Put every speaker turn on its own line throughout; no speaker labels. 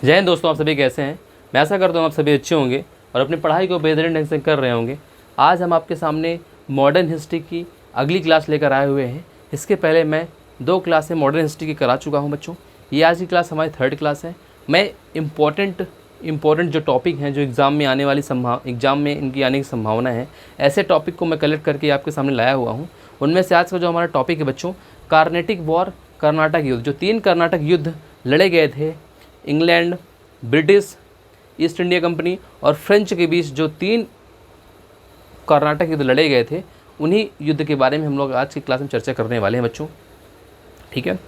जय हिंद दोस्तों, आप सभी कैसे हैं। मैं आशा करता हूँ आप सभी अच्छे होंगे और अपनी पढ़ाई को बेहतरीन ढंग से कर रहे होंगे। आज हम आपके सामने मॉडर्न हिस्ट्री की अगली क्लास लेकर आए हुए हैं। इसके पहले मैं 2 क्लासें मॉडर्न हिस्ट्री की करा चुका हूँ बच्चों। ये आज की क्लास हमारी 3rd क्लास है। मैं इम्पॉर्टेंट जो टॉपिक हैं, जो एग्ज़ाम में आने वाली एग्ज़ाम में इनकी आने की संभावना है, ऐसे टॉपिक को मैं कलेक्ट करके आपके सामने लाया हुआ हूँ। उनमें से आज का जो हमारा टॉपिक है बच्चों, कार्नेटिक वॉर, कर्नाटक युद्ध। जो 3 कर्नाटक युद्ध लड़े गए थे England, British east India company और फ्रेंच के बीच, जो 3 कर्नाटक युद्ध लड़े गए थे, उन्हीं युद्ध के बारे में हम लोग आज की क्लास में चर्चा करने वाले हैं बच्चों। ठीक है,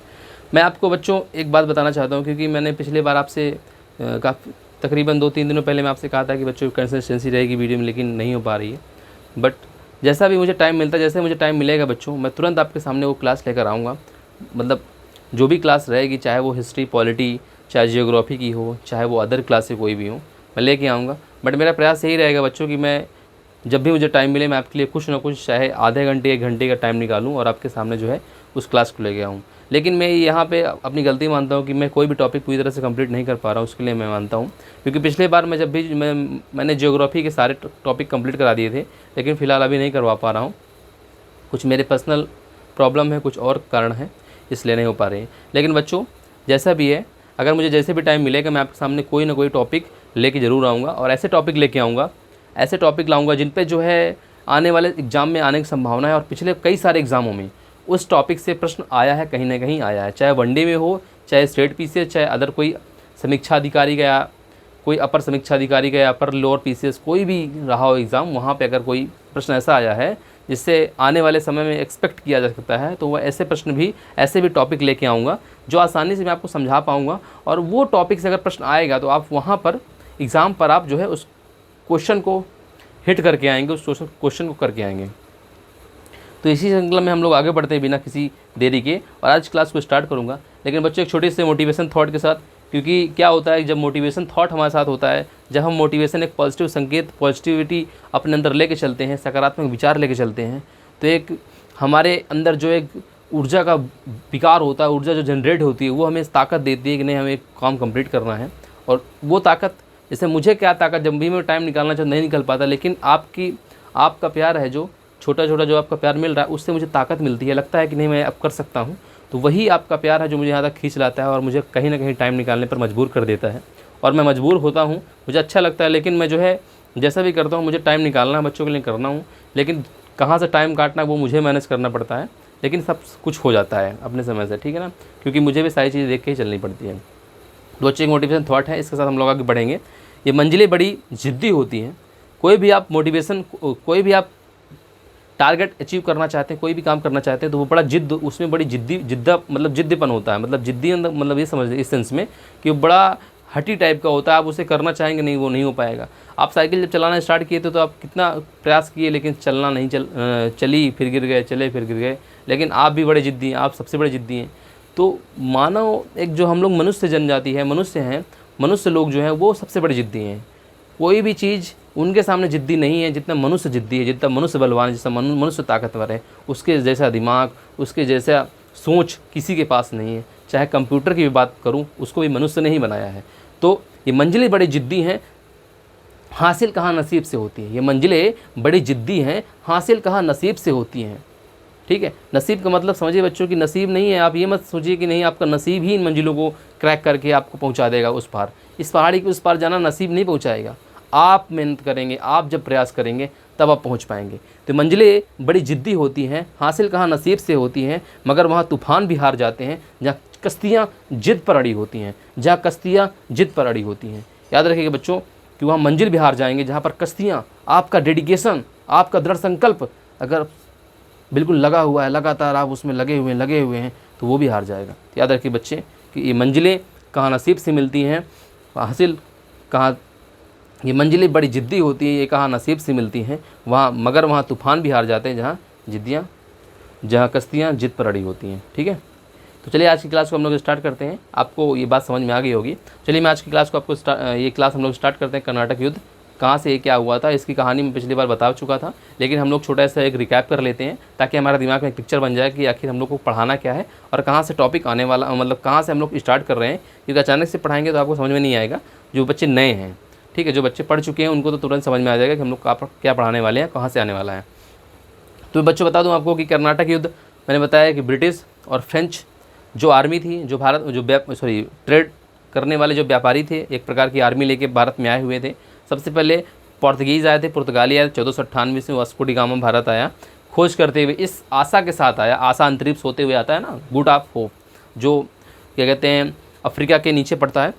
मैं आपको बच्चों एक बात बताना चाहता हूं, क्योंकि मैंने पिछले बार आपसे तकरीबन 2-3 दिनों पहले मैं आपसे कहा था कि बच्चों कंसिस्टेंसी रहेगी वीडियो में, लेकिन नहीं हो पा रही है। बट जैसा भी मुझे टाइम मिलता है, जैसे मुझे टाइम मिलेगा बच्चों, मैं तुरंत आपके सामने वो क्लास लेकर आऊँगा। मतलब जो भी क्लास रहेगी, चाहे वो हिस्ट्री, पॉलिटी, चाहे जियोग्राफी की हो, चाहे वो अदर क्लास से कोई भी हो, मैं लेके आऊँगा। बट मेरा प्रयास यही रहेगा बच्चों कि मैं जब भी मुझे टाइम मिले, मैं आपके लिए कुछ ना कुछ, चाहे आधे घंटे 1 घंटे का टाइम निकालूँ और आपके सामने जो है उस क्लास को लेके आऊँ। लेकिन मैं यहाँ पे अपनी गलती मानता हूँ कि मैं कोई भी टॉपिक पूरी तरह से कंप्लीट नहीं कर पा रहा हूँ। उसके लिए मैं मानता हूँ, क्योंकि पिछले बार मैं जब भी मैंने जियोग्राफी के सारे टॉपिक कंप्लीट करा दिए थे, लेकिन फ़िलहाल अभी नहीं करवा पा रहा हूँ। कुछ मेरे पर्सनल प्रॉब्लम है, कुछ और कारण है, इसलिए नहीं हो पा रही है। लेकिन बच्चों जैसा भी है, अगर मुझे जैसे भी टाइम मिलेगा, मैं आपके सामने कोई ना कोई टॉपिक लेके ज़रूर आऊँगा। और ऐसे टॉपिक लेके आऊँगा, ऐसे टॉपिक लाऊँगा जिन पे जो है आने वाले एग्ज़ाम में आने की संभावना है। और पिछले कई सारे एग्ज़ामों में उस टॉपिक से प्रश्न आया है, कहीं ना कहीं आया है, चाहे वनडे में हो, चाहे स्टेट पीसीएस, चाहे अदर कोई समीक्षा अधिकारी का, कोई अपर समीक्षा अधिकारी का, या अपर लोअर पीसीएस, कोई भी रहा हो एग्ज़ाम, वहाँ पे अगर कोई प्रश्न ऐसा आया है जिससे आने वाले समय में एक्सपेक्ट किया जा सकता है, तो वह ऐसे प्रश्न भी, ऐसे भी टॉपिक लेके आऊँगा जो आसानी से मैं आपको समझा पाऊँगा। और वो टॉपिक से अगर प्रश्न आएगा तो आप वहाँ पर एग्ज़ाम पर आप जो है उस क्वेश्चन को हिट करके आएंगे, उस क्वेश्चन को करके आएंगे। तो इसी श्रृंखला में हम लोग आगे बढ़ते हैं बिना किसी देरी के, और आज क्लास को स्टार्ट करूँगा। लेकिन बच्चों एक छोटे से मोटिवेशन थॉट के साथ, क्योंकि क्या होता है जब मोटिवेशन थॉट हमारे साथ होता है, जब हम मोटिवेशन, एक पॉजिटिव संकेत, पॉजिटिविटी अपने अंदर लेके चलते हैं, सकारात्मक विचार लेके चलते हैं, तो एक हमारे अंदर जो एक ऊर्जा का विकार होता है, ऊर्जा जो जनरेट होती है, वो हमें ताकत देती है कि नहीं, हमें एक काम कंप्लीट करना है। और वो ताकत, जैसे मुझे क्या ताकत, जब भी मैं टाइम निकालना चाहता नहीं निकल पाता, लेकिन आपका प्यार है, जो छोटा छोटा जो आपका प्यार मिल रहा है, उससे मुझे ताकत मिलती है, लगता है कि नहीं मैं अब कर सकता हूँ। तो वही आपका प्यार है जो मुझे यहाँ तक खींच लाता है और मुझे कहीं ना कहीं टाइम निकालने पर मजबूर कर देता है। और मैं मजबूर होता हूँ, मुझे अच्छा लगता है, लेकिन मैं जो है जैसा भी करता हूँ, मुझे टाइम निकालना है, बच्चों के लिए करना हूँ, लेकिन कहाँ से टाइम काटना वो मुझे मैनेज करना पड़ता है। लेकिन सब कुछ हो जाता है अपने समय से, ठीक है ना, क्योंकि मुझे भी सारी चीज़ें देख के ही चलनी पड़ती है। तो बच्चे एक मोटिवेशन थॉट है, इसके साथ हम लोग आगे बढ़ेंगे। ये मंजिलें बड़ी ज़िद्दी होती हैं। कोई भी आप टारगेट अचीव करना चाहते हैं, कोई भी काम करना चाहते हैं, तो वो बड़ा उसमें बड़ी जिद्दीपन होता है। मतलब जिद्दी, मतलब ये समझ इस सेंस में कि वो बड़ा हटी टाइप का होता है। आप उसे करना चाहेंगे नहीं, वो नहीं हो पाएगा। आप साइकिल जब चलाना स्टार्ट किए थे तो आप कितना प्रयास किए, लेकिन चलना नहीं, चली फिर गिर गए, चले फिर गिर गए। लेकिन आप भी बड़े जिद्दी हैं, आप सबसे बड़े जिद्दी हैं। तो मानव, एक जो हम लोग मनुष्य जनजाति है, मनुष्य लोग जो हैं वो सबसे बड़े जिद्दी हैं। कोई भी चीज़ उनके सामने जिद्दी नहीं है जितना मनुष्य जिद्दी है, जितना मनुष्य बलवान है, जितना मनुष्य ताकतवर है। उसके जैसा दिमाग, उसके जैसा सोच किसी के पास नहीं है। चाहे कंप्यूटर की भी बात करूं, उसको भी मनुष्य ने ही बनाया है। तो ये मंजिलें बड़ी जिद्दी हैं, हासिल कहाँ नसीब से होती है। ये मंजिलें बड़ी जिद्दी हैं, हासिल कहाँ नसीब से होती हैं। ठीक है, नसीब का मतलब समझिए बच्चों की नसीब नहीं है। आप ये मत सोचिए कि नहीं, आपका नसीब ही इन मंजिलों को क्रैक करके आपको पहुंचा देगा उस पार। इस पहाड़ी के उस पार जाना नसीब नहीं पहुंचाएगा। आप मेहनत करेंगे, आप जब प्रयास करेंगे तब आप पहुंच पाएंगे। तो मंजिलें बड़ी जिद्दी होती हैं, हासिल कहाँ नसीब से होती हैं, मगर वहाँ तूफान भी हार जाते हैं जहाँ कश्तियाँ जिद पर अड़ी होती हैं, जहाँ कश्तियाँ जिद पर अड़ी होती हैं। याद रखिएगा बच्चों कि वहाँ मंजिल भी हार जाएंगे जहाँ पर कश्तियाँ, आपका डेडिकेशन, आपका दृढ़ संकल्प अगर बिल्कुल लगा हुआ है, लगातार आप उसमें लगे हुए हैं, तो वो भी हार जाएगा। याद रखिए बच्चे कि ये मंजिलें कहाँ नसीब से मिलती हैं, हासिल कहाँ, ये मंजिलें बड़ी जिद्दी होती हैं, ये कहाँ नसीब से मिलती हैं वहाँ, मगर वहाँ तूफ़ान भी हार जाते हैं जहाँ कश्तियाँ जिद पर अड़ी होती हैं। ठीक है, तो चलिए आज की क्लास को हम लोग स्टार्ट करते हैं। आपको ये बात समझ में आ गई होगी। चलिए मैं आज की क्लास को ये क्लास हम लोग स्टार्ट करते हैं कर्नाटक युद्ध कहाँ से ये क्या हुआ था, इसकी कहानी मैं पिछली बार बता चुका था, लेकिन हम लोग छोटा सा एक रिकैप कर लेते हैं ताकि हमारे दिमाग में एक पिक्चर बन जाए कि आखिर हम लोग को पढ़ाना क्या है और कहाँ से टॉपिक आने वाला, मतलब कहाँ से हम लोग स्टार्ट कर रहे हैं। क्योंकि अचानक से पढ़ाएंगे तो आपको समझ में नहीं आएगा, जो बच्चे नए हैं, ठीक है, जो बच्चे पढ़ चुके हैं उनको तो तुरंत समझ में आ जाएगा कि हम लोग क्या पढ़ाने वाले हैं, कहाँ से आने वाला है। तो बच्चों बता दूं आपको कि कर्नाटक युद्ध मैंने बताया कि ब्रिटिश और फ्रेंच जो आर्मी थी, जो भारत जो ट्रेड करने वाले जो व्यापारी थे, एक प्रकार की आर्मी लेके भारत में आए हुए थे। सबसे पहले पोर्तुगीज़ आए थे, पुर्तगाली आए थे। 1498 में वास्को डी गामा भारत आया, खोज करते हुए इस आशा के साथ आया, आशा अंतरिक्ष होते हुए आता है ना, गुड ऑफ होप, जो क्या कहते हैं अफ्रीका के नीचे पड़ता है।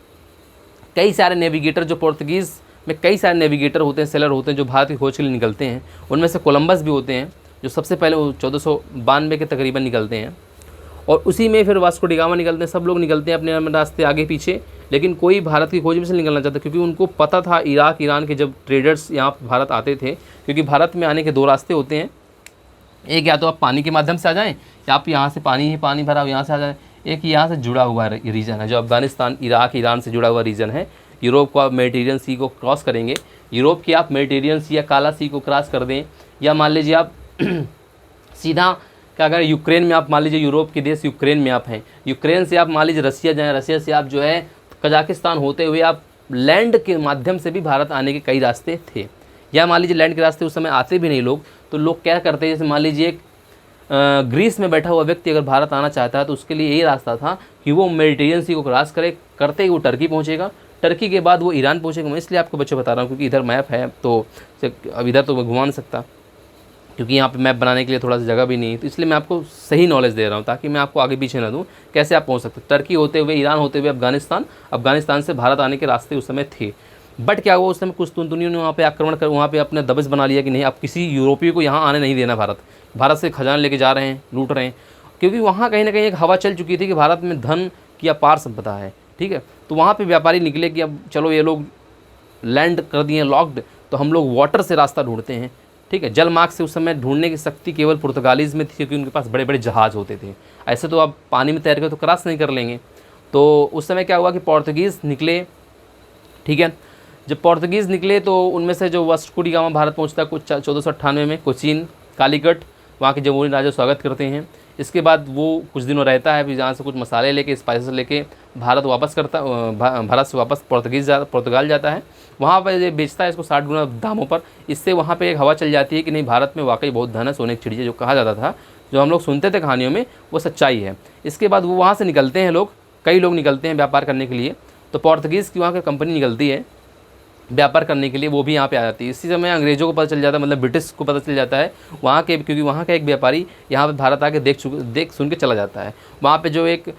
कई सारे नेविगेटर, जो पोर्तुगीज़ में कई सारे नेविगेटर होते हैं, सेलर होते हैं, जो भारत की खोज के लिए निकलते हैं। उनमें से कोलंबस भी होते हैं, जो सबसे पहले 1492 के तकरीबन निकलते हैं। और उसी में फिर वास्को डी गामा निकलते हैं। सब लोग निकलते हैं अपने रास्ते आगे पीछे, लेकिन कोई भारत की खोज में से निकलना चाहता, क्योंकि उनको पता था इराक ईरान के जब ट्रेडर्स यहाँ भारत आते थे, क्योंकि भारत में आने के 2 रास्ते होते हैं। एक, या तो आप पानी के माध्यम से आ जाएँ, या आप यहाँ से पानी भरा यहाँ से आ जाए। एक यहाँ से जुड़ा हुआ रीजन है, जो अफगानिस्तान इराक ईरान से जुड़ा हुआ रीजन है। यूरोप को आप मेडिटेरियन सी को क्रॉस करेंगे, यूरोप की आप मेडिटेरियन सी या काला सी को क्रॉस कर दें, या मान लीजिए आप सीधा क्या करें, यूक्रेन में आप मान लीजिए, यूरोप के देश यूक्रेन में आप हैं, यूक्रेन से आप मान लीजिए रसिया जाएँ, रसिया से आप जो है कजाकिस्तान होते हुए आप लैंड के माध्यम से भी भारत आने के कई रास्ते थे। या मान लीजिए लैंड के रास्ते उस समय आते भी नहीं लोग, तो लोग क्या करते हैं, जैसे मान लीजिए एक ग्रीस में बैठा हुआ व्यक्ति अगर भारत आना चाहता है तो उसके लिए यही रास्ता था कि वो मेडिटेरियन सी को क्रॉस करते ही वो टर्की पहुँचेगा, टर्की के बाद वो ईरान पहुँचेगा। मैं इसलिए आपको बच्चों बता रहा हूँ क्योंकि इधर मैप है, तो अब इधर तो मैं घुमा नहीं सकता क्योंकि यहाँ पे मैप बनाने के लिए थोड़ा सा जगह भी नहीं है, तो इसलिए मैं आपको सही नॉलेज दे रहा हूँ ताकि मैं आपको आगे पीछे ना दूँ, कैसे आप पहुँच सकते। टर्की होते हुए, ईरान होते हुए अफगानिस्तान से भारत आने के रास्ते उस समय थे। बट क्या हुआ, उस समय कुस्तुनतुनियों ने वहाँ पे आक्रमण कर वहाँ पे अपने दबस बना लिया कि नहीं, आप किसी यूरोपीय को यहाँ आने नहीं देना, भारत से खजाना लेके जा रहे हैं, लूट रहे हैं। क्योंकि वहाँ कहीं ना कहीं एक हवा चल चुकी थी कि भारत में धन की अपार संपदा है, ठीक है। तो वहाँ पे व्यापारी निकले कि अब चलो ये लोग लैंड कर दिए लॉक्ड, तो हम लोग वाटर से रास्ता ढूंढते हैं, ठीक है। जल मार्ग से उस समय ढूंढने की शक्ति केवल पुर्तगालीज़ में थी, क्योंकि उनके पास बड़े बड़े जहाज़ होते थे। ऐसे तो आप पानी में तैर कर तो क्रॉस नहीं कर लेंगे। तो उस समय क्या हुआ कि पोर्तुगीज़ निकले, ठीक है। जब पोर्तुगीज़ निकले तो उनमें से जो वास्को डी गामा भारत पहुँचता है कुछ 1498 में, कोचीन, कालीकट, वहाँ के जमहूरी राजा स्वागत करते हैं। इसके बाद वो कुछ दिनों रहता है, फिर जहाँ से कुछ मसाले लेके, स्पाइसेस लेके भारत से वापस पुर्तगाल जाता है। वहाँ पर ये बेचता है इसको 60 गुना दामों पर। इससे वहाँ पे एक हवा चल जाती है कि नहीं, भारत में वाकई बहुत धन है, सोने की चिड़िया जो कहा जाता था, जो हम लोग सुनते थे कहानियों में, वो सच्चाई है। इसके बाद वो वहाँ से निकलते हैं लोग, कई लोग निकलते हैं व्यापार करने के लिए। तो पोर्तुगीज़ की वहाँ की कंपनी निकलती है व्यापार करने के लिए, वो भी यहाँ पे आ जाती है। इसी समय अंग्रेज़ों को पता चल जाता है, मतलब ब्रिटिश को पता चल जाता है वहाँ के, क्योंकि वहाँ का एक व्यापारी यहाँ पे भारत आके देख सुन के चला जाता है। वहाँ पे जो एक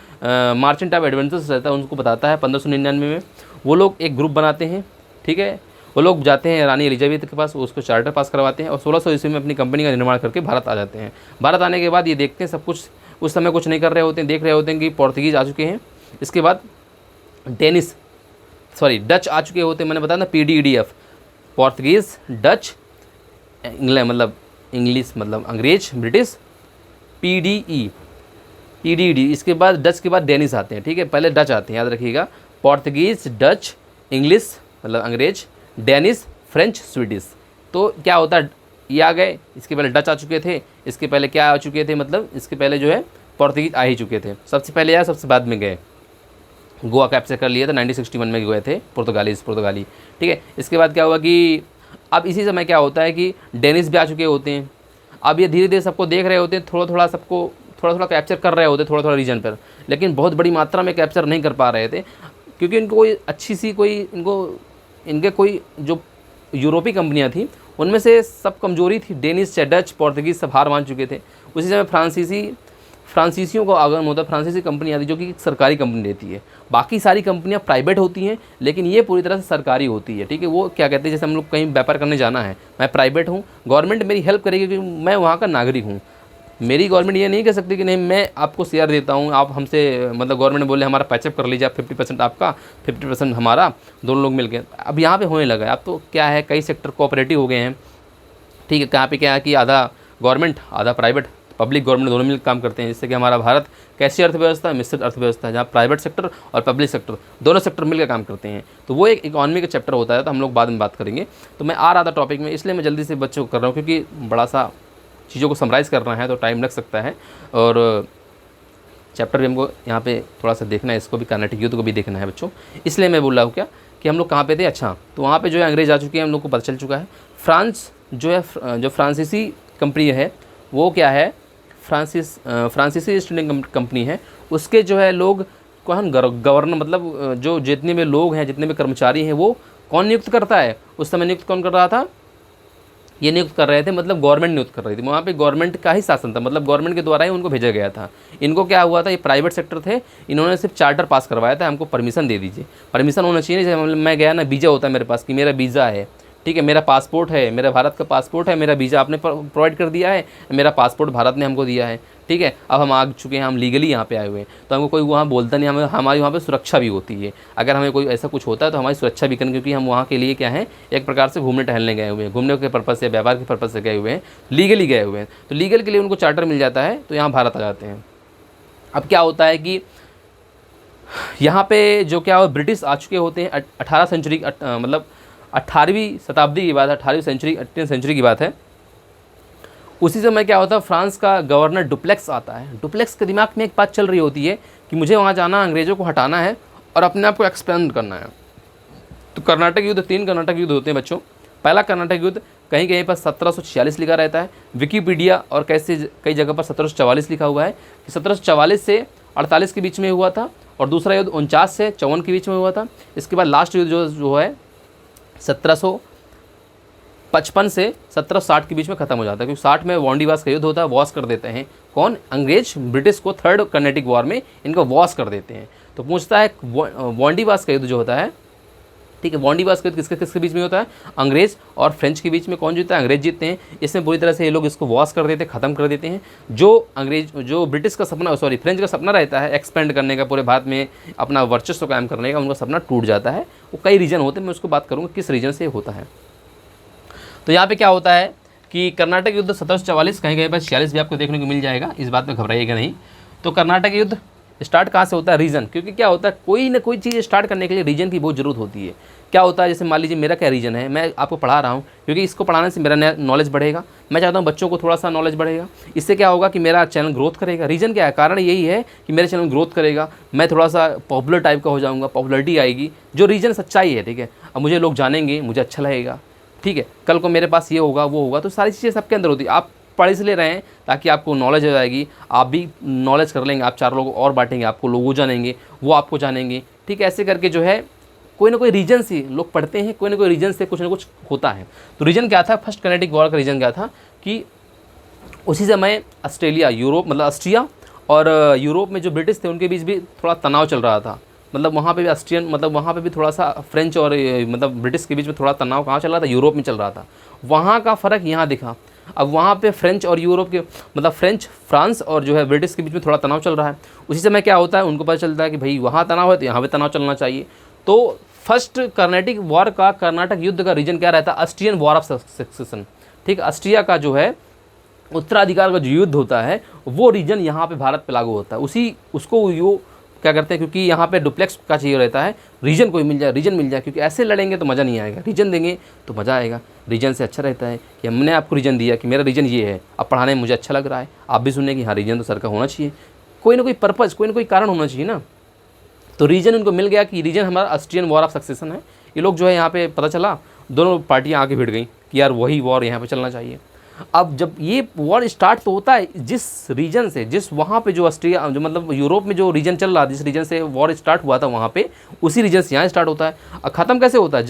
मार्चेंट ऑफ एडवेंचर्स रहता है उनको बताता है। 1599 में वो लोग एक ग्रुप बनाते हैं, ठीक है। वो लोग जाते हैं रानी एलिजाबेथ के पास, उसको चार्टर पास करवाते हैं और 1600 ईस्वी में अपनी कंपनी का निर्माण करके भारत आ जाते हैं। भारत आने के बाद ये देखते हैं सब कुछ, उस समय कुछ नहीं कर रहे होते हैं, देख रहे होते हैं कि पोर्तुगीज़ आ चुके हैं। इसके बाद डच आ चुके होते हैं। मैंने बताया ना PDEDF, पोर्तुगीज़, डच, इंग्लिश मतलब अंग्रेज, ब्रिटिश, PDED। इसके बाद डच के बाद डेनिश आते हैं, ठीक है। पहले डच आते हैं, याद रखिएगा, पोर्तुगीज़, डच, इंग्लिश मतलब अंग्रेज, डेनिश, फ्रेंच, स्वीडिश। तो क्या होता है, ये आ गए, इसके पहले डच आ चुके थे, इसके पहले क्या आ चुके थे, मतलब इसके पहले जो है पोर्तुगीज़ आ ही चुके थे। सबसे पहले आया, सबसे बाद में गए। गोवा कैप्चर कर लिया था, 1961 में गए थे पुर्तगाली, ठीक है। इसके बाद क्या हुआ कि अब इसी समय क्या होता है कि डेनिश भी आ चुके होते हैं। अब ये धीरे धीरे सबको देख रहे होते हैं, थोड़ा कैप्चर कर रहे होते हैं, थोड़ा रीजन पर, लेकिन बहुत बड़ी मात्रा में कैप्चर नहीं कर पा रहे थे, क्योंकि इनको कोई अच्छी सी इनके कोई जो यूरोपीय कंपनियाँ थी उनमें से सब कमजोरी थी। डेनिश से डच, पोर्तुगीज़ सब हार मान चुके थे। उसी समय फ्रांसीसियों को आगमन होता है। फ्रांसीसी कंपनी आती है जो कि सरकारी कंपनी रहती है, बाकी सारी कंपनियां प्राइवेट होती हैं, लेकिन ये पूरी तरह से सरकारी होती है, ठीक है। वो क्या कहते हैं, जैसे हम लोग कहीं व्यापार करने जाना है, मैं प्राइवेट हूँ, गवर्नमेंट मेरी हेल्प करेगी क्योंकि मैं वहाँ का नागरिक हूँ। मेरी गवर्नमेंट ये नहीं कह सकती कि नहीं मैं आपको शेयर देता हूँ, आप हमसे मतलब गवर्नमेंट बोले हमारा पैचअप कर लीजिए, आप 50% आपका 50% हमारा, दोनों लोग मिल गए। अब यहाँ पे होने लगा है, अब तो क्या है, कई सेक्टर कोऑपरेटिव हो गए हैं, ठीक है। कहाँ पे क्या है कि आधा गवर्नमेंट आधा प्राइवेट, पब्लिक गवर्नमेंट दोनों मिलकर काम करते हैं। जिससे कि हमारा भारत कैसी अर्थव्यवस्था है, मिश्रित अर्थव्यवस्था है, जहाँ प्राइवेट सेक्टर और पब्लिक सेक्टर दोनों सेक्टर मिलकर काम करते हैं। तो वो एक इकॉनमी का चैप्टर होता है, तो हम लोग बाद में बात करेंगे। तो मैं आ रहा था टॉपिक में, इसलिए मैं जल्दी से बच्चों को कर रहा हूँ, क्योंकि बड़ा सा चीज़ों को समराइज़ करना है तो टाइम लग सकता है, और चैप्टर भी हमको यहाँ पे थोड़ा सा देखना है, इसको भी कर्नाटिक युद्ध को भी देखना है बच्चों। इसलिए मैं बोल रहा हूँ क्या कि हम लोग कहाँ पे थे। अच्छा, तो वहाँ पे जो है अंग्रेज़ आ चुके हैं, हम लोग को पता चल चुका है। फ्रांस जो है, जो फ्रांसीसी कंपनी है वो क्या है, फ्रांसीसी ईस्ट इंडिया कंपनी है, उसके जो है लोग कौन गवर्नर, मतलब जो जितने भी लोग हैं, जितने भी कर्मचारी हैं, वो कौन नियुक्त करता है। उस समय नियुक्त कौन कर रहा था, ये नियुक्त कर रहे थे, मतलब गवर्नमेंट नियुक्त कर रही थी। वहाँ पे गवर्नमेंट का ही शासन था, मतलब गवर्नमेंट के द्वारा ही उनको भेजा गया था। इनको क्या हुआ था, ये प्राइवेट सेक्टर थे, इन्होंने सिर्फ चार्टर पास करवाया था, हमको परमिशन दे दीजिए। परमिशन होना चाहिए, जैसे मैं गया ना, वीज़ा होता है मेरे पास कि मेरा वीज़ा है, ठीक है, मेरा पासपोर्ट है, मेरा भारत का पासपोर्ट है, मेरा वीज़ा आपने प्रोवाइड कर दिया है, मेरा पासपोर्ट भारत ने हमको दिया है, ठीक है। अब हम आ चुके हैं, हम लीगली यहाँ पे आए हुए हैं, तो हमको कोई वहाँ बोलता नहीं, हमारी वहाँ पे सुरक्षा भी होती है। अगर हमें कोई ऐसा कुछ होता है तो हमारी सुरक्षा भी करें, क्योंकि हम वहाँ के लिए क्या है, एक प्रकार से घूमने टहलने गए हुए हैं, घूमने के पर्पज़ से, व्यापार के पर्पज़ से गए हुए हैं, लीगली गए हुए हैं। तो लीगल के लिए उनको चार्टर मिल जाता है, तो यहाँ भारत आ जाते हैं। अब क्या होता है कि यहाँ पे जो क्या हो, ब्रिटिश आ चुके होते हैं 18 सेंचुरी, मतलब 18वीं शताब्दी की बात है, 18वीं सेंचुरी, 18वीं सेंचुरी की बात है। उसी समय क्या होता है, फ्रांस का गवर्नर डुप्लेक्स आता है। डुप्लेक्स के दिमाग में एक बात चल रही होती है कि मुझे वहाँ जाना, अंग्रेज़ों को हटाना है और अपने आप को एक्सपेंड करना है। तो कर्नाटक युद्ध, 3 कर्नाटक युद्ध होते हैं बच्चों। पहला कर्नाटक युद्ध कहीं कहीं पर 1746 लिखा रहता है, विकिपीडिया और कई जगह पर 1744 लिखा हुआ है कि 1744 से 48 के बीच में हुआ था, और दूसरा युद्ध 49 से 54 के बीच में हुआ था। इसके बाद लास्ट युद्ध जो है 1755 से 1760 के बीच में ख़त्म हो जाता है, क्योंकि 60 में वांडीवास का युद्ध होता है, वॉश कर देते हैं कौन, अंग्रेज ब्रिटिश को थर्ड कर्नाटिक वॉर में इनको वॉश कर देते हैं। तो पूछता है वांडीवास का युद्ध जो होता है, ठीक है, वांडीवास का युद्ध किसके किसके बीच में होता है, अंग्रेज और फ्रेंच के बीच में। कौन जीतता है, अंग्रेज जीतते हैं। इसमें पूरी तरह से ये लोग इसको वॉश कर देते हैं, ख़त्म कर देते हैं। जो ब्रिटिश का सपना, सॉरी फ्रेंच का सपना रहता है एक्सपेंड करने का, पूरे भारत में अपना वर्चस्व कायम करने का, उनका सपना टूट जाता है। वो कई रीजन होते हैं, मैं उसको बात करूँगा किस रीजन से होता है। तो यहाँ पे क्या होता है कि कर्नाटक युद्ध 1744, कहीं कहीं पर 46 भी आपको देखने को मिल जाएगा, इस बात में घबराइएगा नहीं। तो कर्नाटक युद्ध स्टार्ट कहाँ से होता है, रीजन, क्योंकि क्या होता है, कोई ना कोई चीज़ स्टार्ट करने के लिए रीजन की बहुत ज़रूरत होती है। क्या होता है, जैसे मान लीजिए मेरा क्या रीजन है, मैं आपको पढ़ा रहा हूँ, क्योंकि इसको पढ़ाने से मेरा नॉलेज बढ़ेगा। मैं चाहता हूँ बच्चों को थोड़ा सा नॉलेज बढ़ेगा, इससे क्या होगा कि मेरा चैनल ग्रोथ करेगा। रीजन क्या है, कारण यही है कि मेरा चैनल ग्रोथ करेगा, मैं थोड़ा सा पॉपुलर टाइप का हो जाऊँगा, पॉपुलरिटी आएगी, जो रीजन सच्चाई है, ठीक है। अब मुझे लोग जानेंगे, मुझे अच्छा लगेगा, ठीक है, कल को मेरे पास ये होगा, वो होगा। तो सारी चीज़ें सबके अंदर होती है। आप पढ़ इसलिए रहे हैं ताकि आपको नॉलेज हो जाएगी, आप भी नॉलेज कर लेंगे, आप 4 लोगों और बांटेंगे, आपको लोग जानेंगे, वो आपको जानेंगे, ठीक है। ऐसे करके जो है कोई ना कोई रीजन से लोग पढ़ते हैं, कोई ना कोई रीजन से कुछ ना कुछ होता है। तो रीजन क्या था, फर्स्ट कर्नाटिक वॉर का रीजन क्या था कि उसी समय ऑस्ट्रेलिया, यूरोप, मतलब ऑस्ट्रिया और यूरोप में जो ब्रिटिश थे उनके बीच भी थोड़ा तनाव चल रहा था। मतलब वहाँ पे भी ऑस्ट्रियन, मतलब वहाँ पे भी थोड़ा सा फ्रेंच और मतलब ब्रिटिश के बीच में थोड़ा तनाव कहाँ चल रहा था, यूरोप में चल रहा था। वहाँ का फ़र्क यहाँ दिखा। अब वहाँ पे फ्रेंच और यूरोप के, मतलब फ्रांस और जो है ब्रिटिश के बीच में थोड़ा तनाव चल रहा है। उसी समय क्या होता है, उनको पता चलता है कि भाई वहाँ तनाव है तो यहाँ पे तनाव चलना चाहिए। तो फर्स्ट कर्नाटिक वॉर का, कर्नाटक युद्ध का रीजन क्या रहता है, ऑस्ट्रियन वॉर ऑफ सक्सेशन, ठीक। ऑस्ट्रिया का जो है उत्तराधिकार का जो युद्ध होता है, वो रीजन यहाँ पे भारत पे लागू होता है। उसको यो क्या करते हैं, क्योंकि यहाँ पे डुप्लेक्स का चाहिए रहता है, रीजन कोई मिल जाए, रीजन मिल जाए, क्योंकि ऐसे लड़ेंगे तो मज़ा नहीं आएगा, रीजन देंगे तो मज़ा आएगा। रीजन से अच्छा रहता है कि हमने आपको रीजन दिया कि मेरा रीजन ये है, अब पढ़ाने में मुझे अच्छा लग रहा है, आप भी सुनने कि हाँ रीजन तो सर का होना चाहिए, कोई ना कोई पर्पज़, कोई ना कोई कारण होना चाहिए ना। तो रीजन उनको मिल गया कि रीजन हमारा ऑस्ट्रियन वॉर ऑफ सक्सेशन है। ये लोग जो है यहाँ पे पता चला, दोनों पार्टियाँ आके भिड़ गई कि यार वही वॉर यहाँ पे चलना चाहिए। अब जब ये वॉर स्टार्ट तो होता है जिस रीजन से, जिस वहाँ पे जो ऑस्ट्रिया, जो मतलब यूरोप में जो रीजन चल रहा है, जिस रीजन से वॉर स्टार्ट हुआ था वहाँ पे, उसी रीजन से यहाँ स्टार्ट होता है। और ख़त्म कैसे होता है,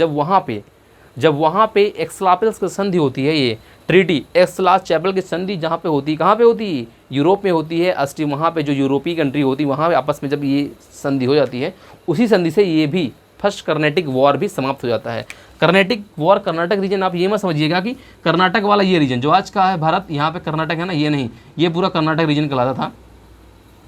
जब वहाँ पे एक्सलापेल्स की संधि होती है, ये ट्रीटी एक्सलास चैपल की संधि जहाँ पे होती है, कहाँ पे होती है, यूरोप में होती है। ऑस्ट्रिया, वहाँ पे जो यूरोपीय कंट्री होती है, वहाँ पे आपस में जब ये संधि हो जाती है, उसी संधि से ये भी फर्स्ट कर्नाटिक वॉर भी समाप्त हो जाता है। कर्नाटिक वॉर, कर्नाटक रीजन, आप ये मत समझिएगा कि कर्नाटक वाला ये रीजन जो आज का है भारत, यहाँ पे कर्नाटक है ना, ये नहीं, ये पूरा कर्नाटक रीजन कहलाता था,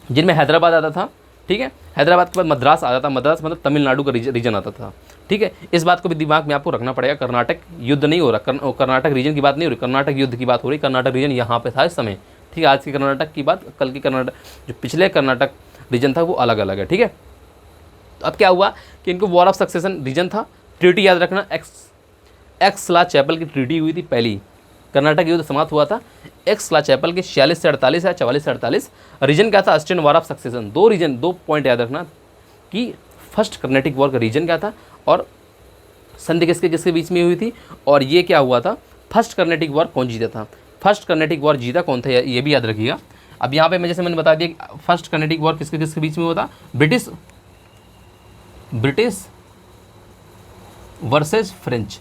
जिनमें हैदराबाद आता था, ठीक है। हैदराबाद के बाद मद्रास आता था, मद्रास मतलब तमिलनाडु का रीजन आता था, ठीक है। इस बात को भी दिमाग में आपको रखना पड़ेगा। कर्नाटक युद्ध नहीं हो रहा, कर्नाटक रीजन की बात नहीं हो रही, कर्नाटक युद्ध की बात हो रही। कर्नाटक रीजन यहाँ पे था इस समय, ठीक है, आज के कर्नाटक की बात, कल की कर्नाटक, जो पिछले कर्नाटक रीजन था वो अलग अलग है। ठीक है, तो अब क्या हुआ कि इनको वॉर ऑफ सक्सेशन रीजन था। ट्रीटी याद रखना, एक्स-ला चैपल की ट्रीटी हुई थी पहली, कर्नाटक युद्ध समाप्त हुआ था एक्स-ला चैपल के 46 से 48 या 44 से 48। रीजन क्या था, ऑस्ट्रियन वॉर ऑफ सक्सेशन। दो पॉइंट याद रखना कि फर्स्ट कर्नाटिक वॉर का रीजन क्या था और संधि किसके किसके बीच में हुई थी, और ये क्या हुआ था, फर्स्ट कर्नाटिक वॉर कौन जीता था। फर्स्ट कर्नाटिक वॉर जीता कौन था, ये भी याद रखिएगा। अब यहाँ पे मैं जैसे मैंने बता दिया फर्स्ट कर्नाटिक वॉर किसके किसके बीच में हुआ था, ब्रिटिश वर्सेस फ्रेंच।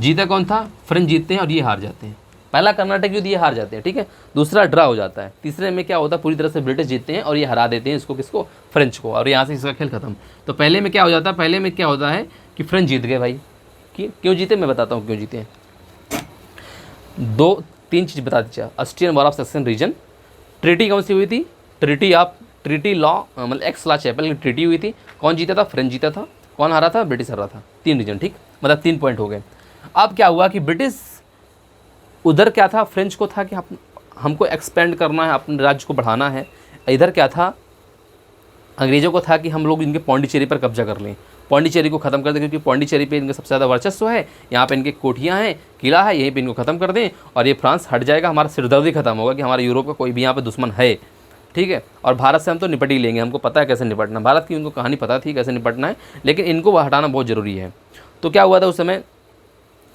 जीता कौन था, फ्रेंच जीतते हैं और ये हार जाते हैं। पहला कर्नाटक युद्ध ये हार जाते हैं, ठीक है, दूसरा ड्रा हो जाता है, तीसरे में क्या होता है, पूरी तरह से ब्रिटिश जीतते हैं और ये हरा देते हैं इसको, किसको, फ्रेंच को, और यहाँ से इसका खेल खत्म। तो पहले में क्या हो जाता है, पहले में क्या होता है कि फ्रेंच जीत गए भाई। क्यों जीते, मैं बताता हूँ क्यों जीते हैं। 2-3 चीज़ बता दीजिए। Austrian war of succession reason, treaty कौन सी हुई थी, ट्रीटी लॉ मतलब एक्स-ला चैपल की ट्रीटी हुई थी। कौन जीता था, फ्रेंच जीता था। कौन हारा था, ब्रिटिश हारा था। 3 रीजन, ठीक, मतलब 3 पॉइंट हो गए। अब क्या हुआ कि ब्रिटिश उधर क्या था, फ्रेंच को था कि हमको एक्सपेंड करना है, अपने राज्य को बढ़ाना है। इधर क्या था, अंग्रेज़ों को था कि हम लोग इनके पौंडीचेरी पर कब्जा कर लें, पौंडीचेरी को ख़त्म कर दें, क्योंकि पौंडीचेरी पे इनका सबसे ज़्यादा वर्चस्व है, यहाँ पे इनके कोठियाँ हैं, किला है, यहीं पे इनको ख़त्म कर दें और ये फ्रांस हट जाएगा, हमारा सिरदर्दी खत्म होगा कि हमारा यूरोप का कोई भी यहाँ पे दुश्मन है। ठीक है, और भारत से हम तो निपट ही लेंगे, हमको पता है कैसे निपटना, भारत की उनको कहानी पता थी कैसे निपटना है, लेकिन इनको हटाना बहुत ज़रूरी है। तो क्या हुआ था उस समय,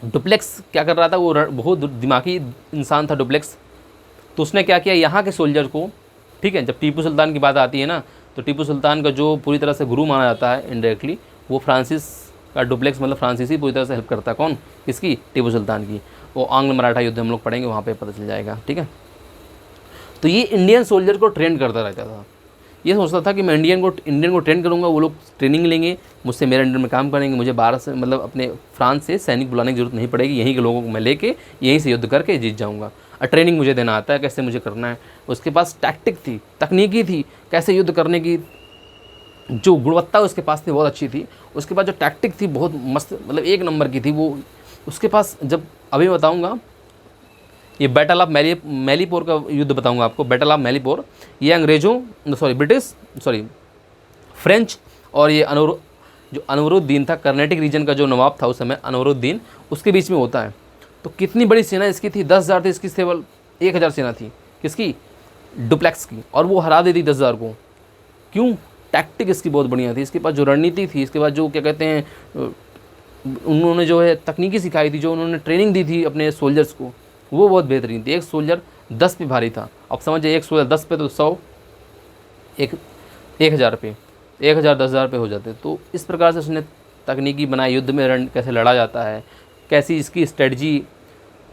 डुप्लेक्स क्या कर रहा था, वो बहुत दिमागी इंसान था डुप्लेक्स। तो उसने क्या किया, यहाँ के सोल्जर को, ठीक है, जब टीपू सुल्तान की बात आती है ना, तो टीपू सुल्तान का जो पूरी तरह से गुरु माना जाता है इनडायरेक्टली, वो फ्रांसिस का डुप्लेक्स, मतलब फ्रांसीसी पूरी तरह से हेल्प करता है। कौन, किसकी, टीपू सुल्तान की। वो आंग्ल मराठा युद्ध हम लोग पढ़ेंगे, वहाँ पे पता चल जाएगा। ठीक है, तो ये इंडियन सोल्जर को ट्रेन करता रहता था। ये सोचता था कि मैं इंडियन को ट्रेन करूँगा, वो लोग ट्रेनिंग लेंगे, मुझसे मेरे अंडर में काम करेंगे, मुझे बाहर से मतलब अपने फ्रांस से सैनिक बुलाने की जरूरत नहीं पड़ेगी, यहीं के लोगों को मैं लेके यहीं से युद्ध करके जीत जाऊँगा। और ट्रेनिंग मुझे देना आता है, कैसे मुझे करना है। उसके पास टैक्टिक थी, तकनीकी थी, कैसे युद्ध करने की जो गुणवत्ता उसके पास थी बहुत अच्छी थी। उसके पास जो टैक्टिक थी बहुत मस्त, मतलब 1 नंबर की थी वो उसके पास। जब अभी बताऊँगा ये बैटल ऑफ मैलीपोर का युद्ध बताऊंगा आपको। बैटल ऑफ मैलीपोर, ये फ्रेंच और ये जो अनवरुद्दीन था, कर्नाटिक रीजन का जो नवाब था उस समय अनवरुद्दीन, उसके बीच में होता है। तो कितनी बड़ी सेना इसकी थी, 10,000 थी इसकी, केवल 1,000 सेना थी किसकी, डुप्लेक्स की, और वो हरा देती 10,000 को। क्यों, टैक्टिक इसकी बहुत बढ़िया थी, इसके पास जो रणनीति थी, इसके बाद जो क्या कहते हैं उन्होंने जो है तकनीकी सिखाई थी, जो उन्होंने ट्रेनिंग दी थी अपने सोल्जर्स को, वो बहुत बेहतरीन थी। एक सोल्जर 10 पे भारी था। अब समझिए एक सोल्जर 10 पे तो 100, 1,000 पे, 1,000 10,000 पे हो जाते। तो इस प्रकार से उसने तकनीकी बनाई, युद्ध में रण कैसे लड़ा जाता है, कैसी इसकी स्ट्रेटजी,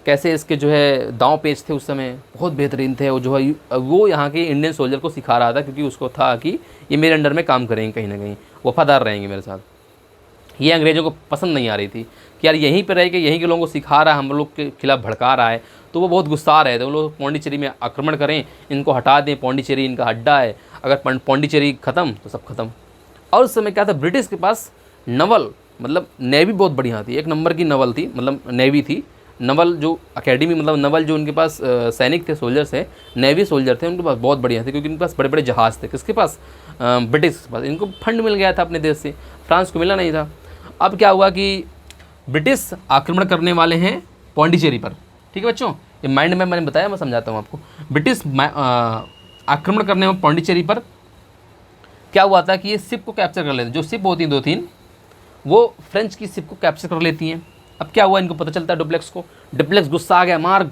कैसे इसके जो है दांव पेच थे उस समय बहुत बेहतरीन थे। वो जो है वो यहाँ के इंडियन सोल्जर को सिखा रहा था, क्योंकि उसको था कि ये मेरे अंडर में काम करेंगे, कहीं ना कहीं वफादार रहेंगे मेरे साथ। ये अंग्रेज़ों को पसंद नहीं आ रही थी कि यार यहीं पर रह के यहीं के लोगों को सिखा रहा है, हम लोग के खिलाफ भड़का रहा है। तो वो बहुत गुस्सा रहे थे, वो लोग पौंडीचेरी में आक्रमण करें, इनको हटा दें, पौंडीचेरी इनका अड्डा है, अगर पौंडीचेरी ख़त्म तो सब खत्म। और उस समय क्या था, ब्रिटिश के पास नवल मतलब नेवी बहुत बढ़िया थी, 1 नंबर की नवल थी, मतलब नेवी थी। नवल जो अकेडमी, मतलब नवल जो उनके पास सैनिक थे, सोल्जर्स थे, नेवी सोल्जर थे, उनके पास बहुत बढ़िया थे, क्योंकि उनके पास बड़े बड़े जहाज़ थे। किसके पास, ब्रिटिश के पास। इनको फंड मिल गया था अपने देश से, फ्रांस को मिला नहीं था। अब क्या हुआ कि ब्रिटिश आक्रमण करने वाले हैं पौंडीचेरी पर। ठीक है बच्चों, ये माइंड में मैंने बताया, मैं समझाता हूँ आपको। ब्रिटिश आक्रमण करने में पौंडीचेरी पर क्या हुआ था कि ये शिप को कैप्चर कर लेते, जो शिप होती हैं 2-3, वो फ्रेंच की शिप को कैप्चर कर लेती हैं। अब क्या हुआ, इनको पता चलता है डुप्लेक्स को, डुप्लेक्स गुस्सा आ गया, मार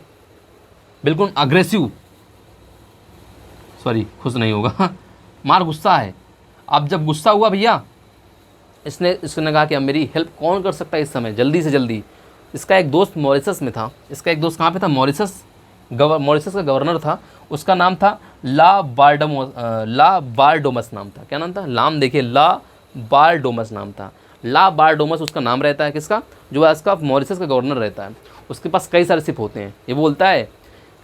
बिल्कुल अग्रेसिव, खुश नहीं होगा मार गुस्सा है। अब जब गुस्सा हुआ भैया, इसने कहा कि अब मेरी हेल्प कौन कर सकता है इस समय, जल्दी से जल्दी। इसका एक दोस्त मॉरिशस में था, इसका एक दोस्त कहाँ पे था, मॉरिशस का गवर्नर था, उसका नाम था ला बारडोमस नाम था। क्या नाम था, नाम देखिए, ला बारडोमस नाम था। ला बारडोमस उसका नाम रहता है, किसका, जो आज का मॉरिशस का गवर्नर रहता है। उसके पास कई सारे शिप होते हैं। ये बोलता है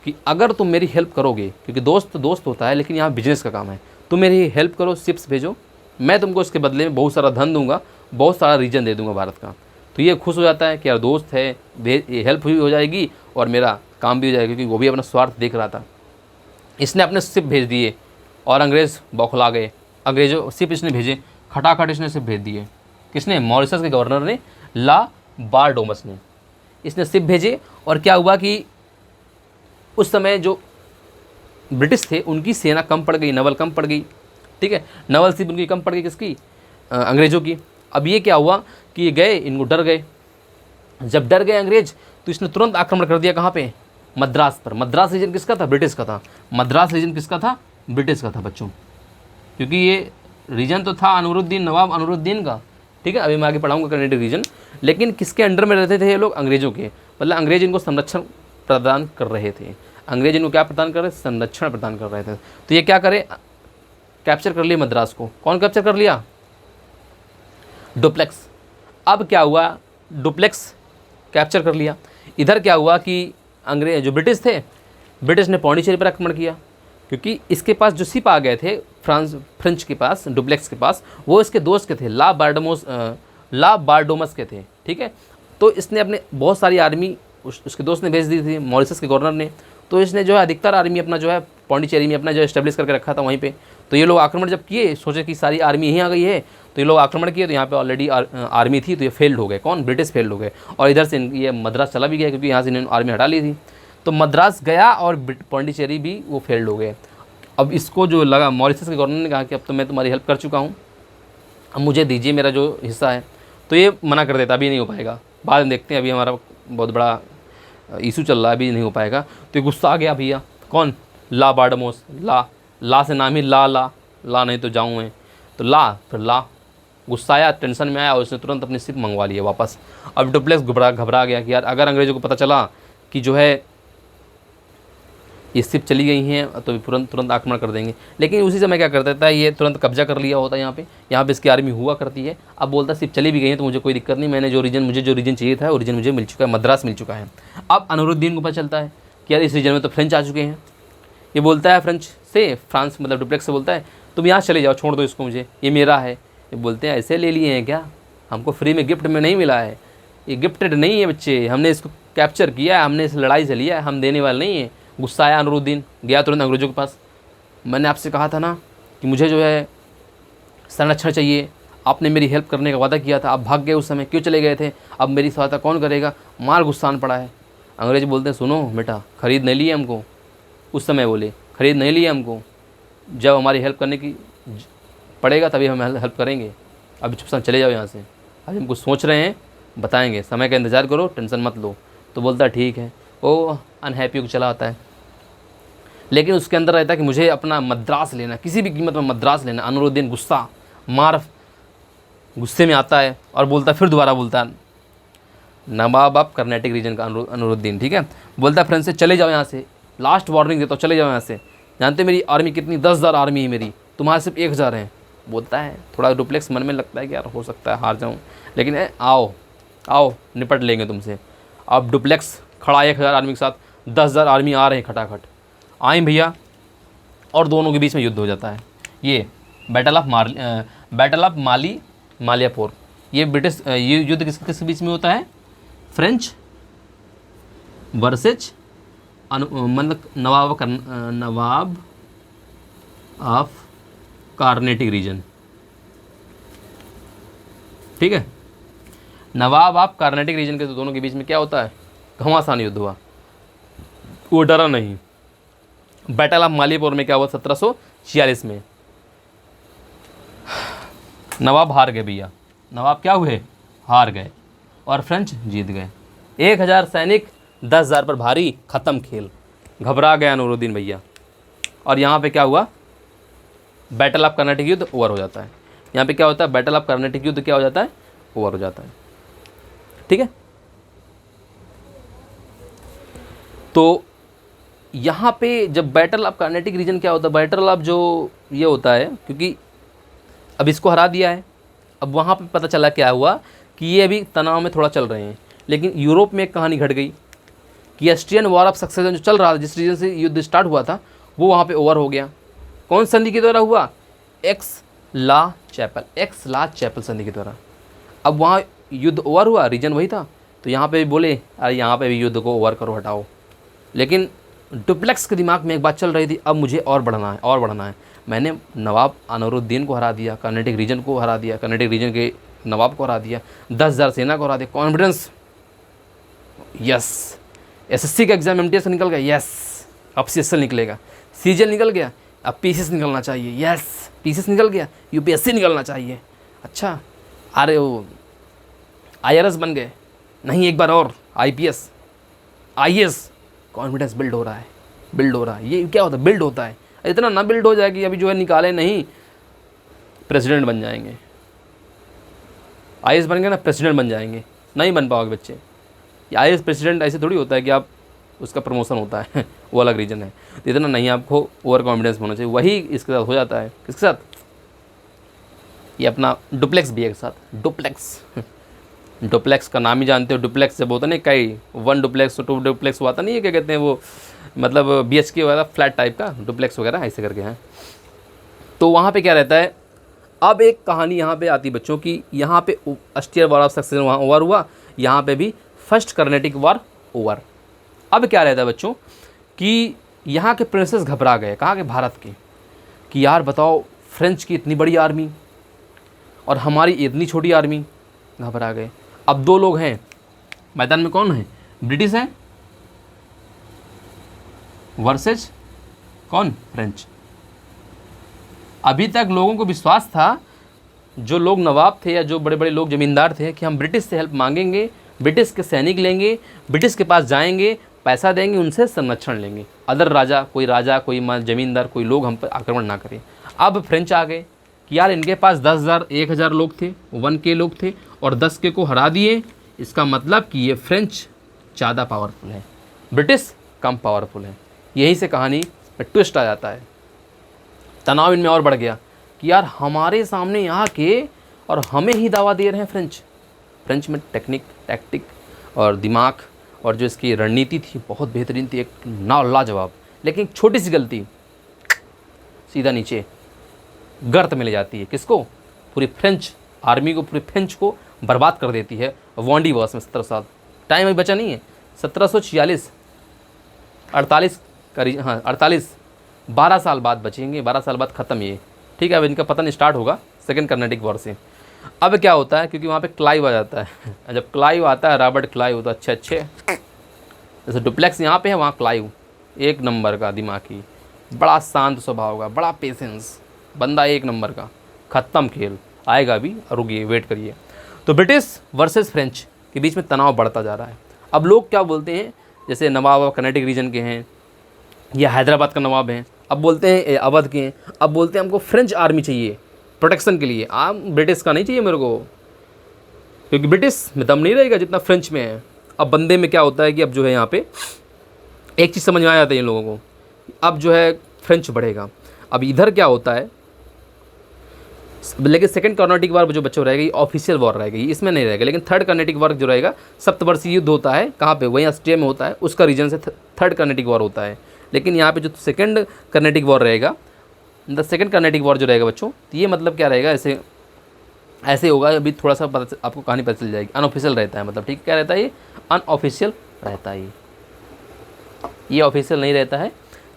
कि अगर तुम मेरी हेल्प करोगे, क्योंकि दोस्त तो दोस्त होता है, लेकिन यहाँ बिजनेस का काम है, तुम मेरी हेल्प करो, शिप्स भेजो, मैं तुमको इसके बदले में बहुत सारा धन दूंगा, बहुत सारा रीजन दे दूंगा भारत का। तो ये खुश हो जाता है कि यार दोस्त है, ये हेल्प हुई हो जाएगी और मेरा काम भी हो जाएगा, क्योंकि वो भी अपना स्वार्थ देख रहा था। इसने अपने सिप भेज दिए और अंग्रेज़ बौखला गए। अंग्रेज़ों सिप इसने भेजे, खटाखट इसने सिप भेज दिए। किसने? मॉरिशस के गवर्नर ने, ला बारडोमस ने। इसने सिप भेजे और क्या हुआ कि उस समय जो ब्रिटिश थे उनकी सेना कम पड़ गई, नवल कम पड़ गई, ठीक है, नवल सिप उनकी कम पड़ गई, किसकी? अंग्रेज़ों की। अब ये क्या हुआ कि ये गए, इनको डर गए। जब डर गए अंग्रेज तो इसने तुरंत आक्रमण कर दिया, कहाँ पे? मद्रास पर। मद्रास रीजन किसका था? ब्रिटिश का था। मद्रास रीजन किसका था? ब्रिटिश का था बच्चों, क्योंकि ये रीजन तो था अनवरुद्दीन, नवाब अनवरुद्दीन का, ठीक है। अभी मैं आगे पढ़ाऊंगा कर्नेटिक रीजन। लेकिन किसके अंडर में रहते थे ये लोग? अंग्रेजों के। मतलब अंग्रेज इनको संरक्षण प्रदान कर रहे थे। अंग्रेज इनको क्या प्रदान कर रहे थे? संरक्षण प्रदान कर रहे थे। तो ये क्या करे? कैप्चर कर लिया मद्रास को। कौन कैप्चर कर लिया? डुप्लेक्स। अब क्या हुआ? डुप्लेक्स कैप्चर कर लिया। इधर क्या हुआ कि अंग्रेज जो ब्रिटिश थे, ब्रिटिश ने पौंडीचेरी पर आक्रमण किया, क्योंकि इसके पास जो सिप आ गए थे फ्रेंच के पास, डुप्लेक्स के पास, वो इसके दोस्त के थे, ला बारडोमस के थे, ठीक है। तो इसने अपने बहुत सारी आर्मी उसके दोस्त ने भेज दी थी, मॉरिशस के गवर्नर ने। तो इसने जो है अधिकतर आर्मी अपना जो है पौंडीचेरी में अपना जो एस्टेब्लिश करके रखा था वहीं पे। तो ये लोग आक्रमण जब किए, सोचे कि सारी आर्मी यहीं आ गई है, तो ये लोग आक्रमण किए, तो यहाँ पे ऑलरेडी आर्मी थी, तो ये फेल्ड हो गए। कौन? ब्रिटिश फेल्ड हो गए। और इधर से ये मद्रास चला भी गया, क्योंकि यहाँ से इन्होंने आर्मी हटा ली थी। तो मद्रास गया और पौंडीचेरी भी वो फेल्ड हो गए। अब इसको जो लगा, मॉरिशस के गवर्नर ने कहा कि अब तो मैं तुम्हारी हेल्प कर चुका हूँ, अब मुझे दीजिए मेरा जो हिस्सा है। तो ये मना कर देता, अभी नहीं हो पाएगा, बाद में देखते हैं, अभी हमारा बहुत बड़ा इशू चल रहा है, अभी नहीं हो पाएगा। तो ये गुस्सा आ गया भैया। कौन? ला बारडोमस। ला से नाम ही ला नहीं तो जाऊँ मैं। तो फिर गुस्सा आया, टेंशन में आया और उसने तुरंत अपनी सिप मंगवा लिया वापस। अब डुप्लेक्स घबरा गया कि यार अगर अंग्रेज़ों को पता चला कि जो है ये सिप चली गई हैं तो तुरंत आक्रमण कर देंगे। लेकिन उसी समय क्या कर देता है, ये तुरंत कब्जा कर लिया होता है यहाँ पे इसकी आर्मी हुआ करती है। अब बोलता है सिप चली भी गई है तो मुझे कोई दिक्कत नहीं, मुझे जो रीजन चाहिए था वो रीजन मुझे मिल चुका है, मद्रास मिल चुका है। अब अनवरुद्दीन को पता चलता है कि यार इस रीजन में तो फ्रेंच आ चुके हैं। ये बोलता है फ्रेंच से, फ्रांस मतलब डुप्लेक्स से बोलता है तुम यहाँ चले जाओ, छोड़ दो इसको, मुझे ये मेरा है। ये बोलते हैं ऐसे ले लिए हैं क्या, हमको फ्री में गिफ्ट में नहीं मिला है, ये गिफ्टेड नहीं है बच्चे, हमने इसको कैप्चर किया है, हमने इस लड़ाई से लिया है, हम देने वाले नहीं है। गुस्सा आया अनवरुद्दीन, गया तुरंत अंग्रेज़ों के पास। मैंने आपसे कहा था ना कि मुझे जो है संरक्षण चाहिए, आपने मेरी हेल्प करने का वादा किया था, आप भाग गए, उस समय क्यों चले गए थे, अब मेरी सहायता कौन करेगा? मार गुस्सान पड़ा है। अंग्रेज बोलते हैं सुनो बेटा, खरीद नहीं लिए हमको, उस समय बोले खरीद नहीं लिए हमको, जब हमारी हेल्प करने की पड़ेगा तभी हम हेल्प करेंगे, अभी चुपचाप चले जाओ यहाँ से, अभी हम कुछ सोच रहे हैं, बताएंगे, समय का इंतज़ार करो, टेंशन मत लो। तो बोलता है ठीक है। वो अनहैप्पी को चला आता है, लेकिन उसके अंदर रहता है कि मुझे अपना मद्रास लेना, किसी भी कीमत में मद्रास लेना। अनवरुद्दीन गुस्से में आता है और बोलता है, फिर दोबारा बोलता है, नवाब ऑफ कर्नाटिक रीजन का अनवरुद्दीन, ठीक है, बोलता है फ्रेंच से चले जाओ यहाँ से, लास्ट वार्निंग देता हूँ, चले जाओ यहाँ से। जानते मेरी आर्मी कितनी? 10,000 आर्मी है मेरी, तुम्हारे सिर्फ 1,000 है। बोलता है, थोड़ा डुप्लेक्स मन में लगता है कि यार हो सकता है हार जाऊँ, लेकिन आओ निपट लेंगे तुमसे। अब डुप्लेक्स खड़ा 1,000 आर्मी के साथ, 10,000 आर्मी आ रहे हैं खटाखट, आए भैया, और दोनों के बीच में युद्ध हो जाता है। ये बैटल ऑफ मालियापोर। ये ब्रिटिश ये युद्ध किसके बीच में होता है? फ्रेंच वर्सेज मतलब नवाब ऑफ कार्नेटिक रीजन, ठीक है, नवाब ऑफ कार्नेटिक रीजन के दोनों के बीच में क्या होता है? घमासान युद्ध हुआ, वो डरा नहीं। बैटल ऑफ मालीपुर में क्या हुआ? 1746 में नवाब हार गए भैया। नवाब क्या हुए? हार गए और फ्रेंच जीत गए। 1,000 सैनिक 10,000 पर भारी, ख़त्म खेल, घबरा गया अनवरुद्दीन भैया। और यहाँ पे क्या हुआ? बैटल ऑफ कर्नाटिक युद्ध ओवर हो जाता है। यहाँ पे क्या होता है? बैटल ऑफ कर्नाटिक युद्ध क्या हो जाता है? ओवर हो जाता है, ठीक है। तो यहाँ पे जब बैटल ऑफ कर्नाटिक रीजन क्या होता है? बैटल ऑफ जो ये होता है, क्योंकि अब इसको हरा दिया है, अब वहाँ पे पता चला क्या हुआ कि ये अभी तनाव में थोड़ा चल रहे हैं। लेकिन यूरोप में एक कहानी घट गई कि एस्ट्रियन वॉर ऑफ सक्सेशन जो चल रहा था, जिस रीजन से युद्ध स्टार्ट हुआ था, वो वहाँ पे ओवर हो गया। कौन संधि के द्वारा हुआ? एक्स ला चैपल संधि के द्वारा। अब वहाँ युद्ध ओवर हुआ, रीजन वही था, तो यहाँ पे भी बोले अरे यहाँ पे भी युद्ध को ओवर करो, हटाओ। लेकिन डुप्लेक्स के दिमाग में एक बात चल रही थी, अब मुझे और बढ़ना है और बढ़ना है। मैंने नवाब अनवरुद्दीन को हरा दिया, कर्नाटक रीजन को हरा दिया, कर्नाटक रीजन के नवाब को हरा दिया, 10,000 सेना को हरा दिया। Confidence, yes. एसएससी का एग्जाम एमटीएस का निकल गया, यस। अब सीएसएल निकलेगा, सीजीएल निकल गया, अब पीसीएस निकलना चाहिए, यस। पीसीएस निकल गया, यूपीएससी निकलना चाहिए। अच्छा, अरे वो आईआरएस बन गए, नहीं एक बार और आईपीएस, आईएएस। कॉन्फिडेंस बिल्ड हो रहा है, बिल्ड हो रहा है। ये क्या होता है? बिल्ड होता है। इतना ना बिल्ड हो जाए कि अभी जो है निकाले नहीं, प्रेसिडेंट बन जाएंगे। आईएएस बन गए ना, प्रेसिडेंट बन जाएंगे, नहीं बन पाओगे बच्चे। आईएएस प्रेसिडेंट ऐसे थोड़ी होता है कि आप उसका प्रमोशन होता है वो अलग रीजन है। तो इतना नहीं, आपको ओवर कॉन्फिडेंस होना चाहिए। वही इसके साथ हो जाता है। किसके साथ? ये अपना डुप्लेक्स भी है एक साथ, डुप्लेक्स। डुप्लेक्स का नाम ही जानते हो, डुप्लेक्स जब होता नहीं, कई 1 डुप्लेक्स 2 डुप्लेक्स हुआ था नहीं है, क्या कहते हैं वो, मतलब बीएचके वगैरह फ्लैट टाइप का डुप्लेक्स वगैरह ऐसे करके हैं। तो वहाँ पे क्या रहता है, अब एक कहानी यहाँ पे आती है बच्चों की। यहाँ पे अस्टियर वॉर ऑफ सक्सेशन वहाँ ओवर हुआ, यहाँ पे भी फर्स्ट कर्नाटिक वॉर ओवर। अब क्या रहता है बच्चों कि यहाँ के प्रिंसेस घबरा गए, कहाँ के? भारत के, कि यार बताओ, फ्रेंच की इतनी बड़ी आर्मी और हमारी इतनी छोटी आर्मी। घबरा गए। अब 2 लोग हैं मैदान में, कौन है? ब्रिटिश है वर्सेस कौन? फ्रेंच। अभी तक लोगों को विश्वास था, जो लोग नवाब थे या जो बड़े बड़े लोग जमींदार थे, कि हम ब्रिटिश से हेल्प मांगेंगे, ब्रिटिश के सैनिक लेंगे, ब्रिटिश के पास जाएंगे, पैसा देंगे, उनसे संरक्षण लेंगे। अदर राजा, कोई जमींदार, कोई लोग हम पर आक्रमण ना करें। अब फ्रेंच आ गए कि यार इनके पास 10,000 1,000 लोग थे, 1K लोग थे, और 10K को हरा दिए। इसका मतलब कि ये फ्रेंच ज़्यादा पावरफुल है, ब्रिटिश कम पावरफुल है। यहीं से कहानी में ट्विस्ट आ जाता है। तनाव इनमें और बढ़ गया कि यार हमारे सामने यहाँ के और हमें ही दावा दे रहे हैं फ्रेंच। फ्रेंच में टेक्निक, टैक्टिक और दिमाग और जो इसकी रणनीति थी बहुत बेहतरीन थी, एक लाजवाब। लेकिन एक छोटी सी गलती सीधा नीचे गर्त में ले जाती है। किसको? पूरी फ्रेंच आर्मी को, पूरी फ्रेंच को बर्बाद कर देती है। वॉन्डी वॉर्स में 17 साल, टाइम अभी बचा नहीं है। 1746 48 हाँ 48, 12 साल बाद बचेंगे, 12 साल बाद ख़त्म ये, ठीक है। अब इनका पतन स्टार्ट होगा सेकेंड कर्नाटिक वॉर से। अब क्या होता है, क्योंकि वहाँ पे क्लाइव आ जाता है। जब क्लाइव आता है, रॉबर्ट क्लाइव, तो अच्छे जैसे डुप्लेक्स यहाँ पे है, वहाँ क्लाइव एक नंबर का दिमागी, बड़ा शांत स्वभाव का, बड़ा पेशेंस बंदा, एक नंबर का। ख़त्म खेल, आएगा अभी, रुकिए, वेट करिए। तो ब्रिटिश वर्सेस फ्रेंच के बीच में तनाव बढ़ता जा रहा है। अब लोग क्या बोलते हैं, जैसे नवाब कर्नाटक रीजन के हैं या हैदराबाद का नवाब हैं, अब बोलते हैं अवध के हैं, अब बोलते हैं हमको फ्रेंच आर्मी चाहिए प्रोटेक्शन के लिए, ब्रिटिश का नहीं चाहिए मेरे को, क्योंकि ब्रिटिश में दम नहीं रहेगा जितना फ्रेंच में है। अब बंदे में क्या होता है कि अब जो है यहाँ पे एक चीज़ समझ में आ जाती है इन लोगों को, अब जो है फ्रेंच बढ़ेगा। अब इधर क्या होता है, लेकिन सेकंड कर्नाटिक वॉर जो बच्चों रहेगी ऑफिशियल वॉर रहेगी, इसमें नहीं रहेगा। लेकिन थर्ड कर्नाटिक वॉर जो रहेगा, सप्तवर्षीय युद्ध होता है, कहाँ पे? वहीं ऑस्ट्रिया में होता है, उसका रीजन से थर्ड कर्नाटिक वॉर होता है। लेकिन यहाँ पे जो सेकंड कर्नाटिक वॉर रहेगा, द सेकंड कर्नाटिक वॉर जो रहेगा बच्चों, तो ये मतलब क्या रहेगा, ऐसे होगा। अभी थोड़ा सा आपको कहानी पता चल जाएगी। अनऑफिशियल रहता है, मतलब ठीक क्या रहता है, ये अनऑफिशियल रहता है, ये ऑफिशियल नहीं रहता है।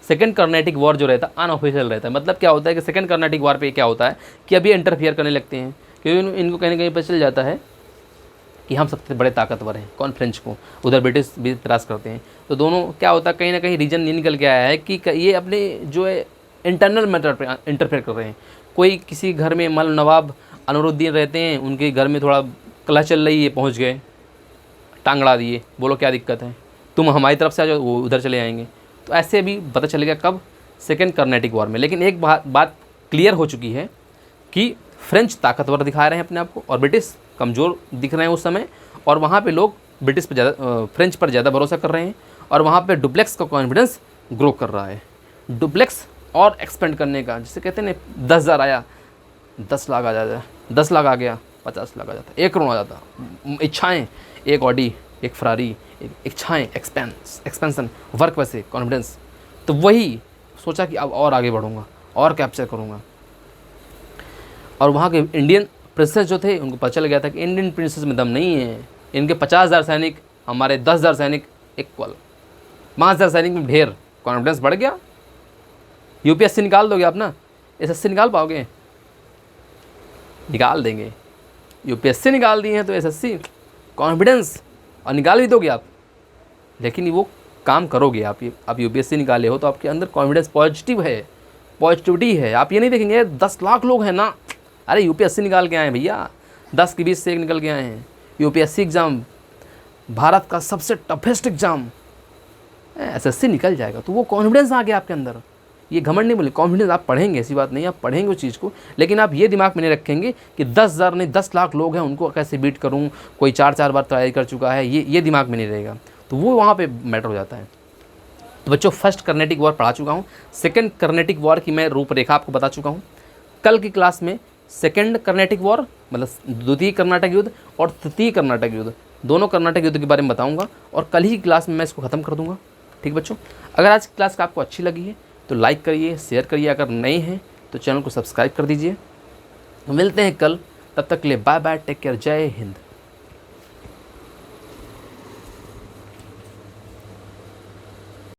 सेकंड कर्नाटिक वॉर जो रहता है अनऑफिशियल रहता है। मतलब क्या होता है कि सेकंड कर्नाटिक वॉर पे क्या होता है कि अभी इंटरफियर करने लगते हैं, क्योंकि इनको कहीं ना कहीं पता चल जाता है कि हम सबसे बड़े ताकतवर हैं। कौन? फ्रेंच को। उधर ब्रिटिश भी त्रास करते हैं। तो दोनों क्या होता है, कहीं ना कहीं रीजन ये निकल के आया है कि ये अपने जो है इंटरनल मैटर पर इंटरफेयर कर रहे हैं। कोई किसी घर में मान लो नवाब अनवरुद्दीन रहते हैं, उनके घर में थोड़ा कलह चल रही है, पहुँच गए, टांगड़ा दिए, बोलो क्या दिक्कत है, तुम हमारी तरफ से आ जाओ, वो उधर चले जाएंगे। तो ऐसे भी पता चलेगा कब? सेकेंड कर्नाटिक वॉर में। लेकिन एक बात क्लियर हो चुकी है कि फ्रेंच ताकतवर दिखा रहे हैं अपने आप को और ब्रिटिश कमज़ोर दिख रहे हैं उस समय। और वहाँ पे लोग ब्रिटिश पर ज़्यादा, फ्रेंच पर ज़्यादा भरोसा कर रहे हैं। और वहाँ पे डुप्लेक्स का कॉन्फिडेंस ग्रो कर रहा है। डुप्लेक्स और एक्सपेंड करने का, जिसे कहते हैं ना, 10,000 आया 10 लाख आ जाता है, 10 लाख आ गया 50 लाख आ जाता है, 1 करोड़ आ जाता। इच्छाएँ, एक ऑडी, एक फरारी, इच्छाएँ, एक्सपेंसन, वर्क वैसे कॉन्फिडेंस। तो वही सोचा कि अब और आगे बढ़ूँगा और कैप्चर करूँगा। और वहाँ के इंडियन प्रिंसेस जो थे, उनको पता चल गया था कि इंडियन प्रिंसेस में दम नहीं है, इनके 50,000 सैनिक, हमारे 10,000 सैनिक इक्वल। 5,000 सैनिक में ढेर, कॉन्फिडेंस बढ़ गया। यूपीएससी निकाल दोगे आप ना, एसएससी निकाल पाओगे? निकाल देंगे। यूपीएससी निकाल दिए हैं तो एसएससी कॉन्फिडेंस, और निकाल भी दोगे आप, लेकिन वो काम करोगे आप यूपीएससी निकाले हो तो आपके अंदर कॉन्फिडेंस पॉजिटिव है, पॉजिटिविटी है। आप ये नहीं देखेंगे 10 लाख लोग हैं ना, अरे यूपीएससी निकाल के आए हैं भैया, 10 के 20 से एक निकल के आए हैं। यूपीएससी एग्ज़ाम भारत का सबसे टफेस्ट एग्ज़ाम, एसएससी निकल जाएगा तो वो कॉन्फिडेंस आ गया आपके अंदर। ये घमंड नहीं बोले, कॉन्फिडेंस। आप पढ़ेंगे, ऐसी बात नहीं, आप पढ़ेंगे उस चीज़ को, लेकिन आप ये दिमाग में नहीं रखेंगे कि 10,000 नहीं 10 लाख लोग हैं, उनको कैसे बीट करूँ, कोई 4 बार तैयारी कर चुका है, ये दिमाग में नहीं रहेगा, तो वो वहाँ पे मैटर हो जाता है। तो बच्चों, फर्स्ट कर्नेटिक वॉर पढ़ा चुका हूँ, सेकंड कर्नेटिक वॉर की मैं रूपरेखा आपको बता चुका हूँ। कल की क्लास में सेकंड कर्नेटिक वॉर मतलब द्वितीय कर्नाटक युद्ध और तृतीय कर्नाटक युद्ध, दोनों कर्नाटक युद्ध के बारे में बताऊँगा, और कल ही की क्लास में मैं इसको ख़त्म कर दूँगा। ठीक बच्चों, अगर आज की क्लास आपको अच्छी लगी है तो लाइक करिए, शेयर करिए, अगर नए हैं तो चैनल को सब्सक्राइब कर दीजिए। मिलते हैं कल, तब तक के लिए बाय बाय, टेक केयर, जय हिंद।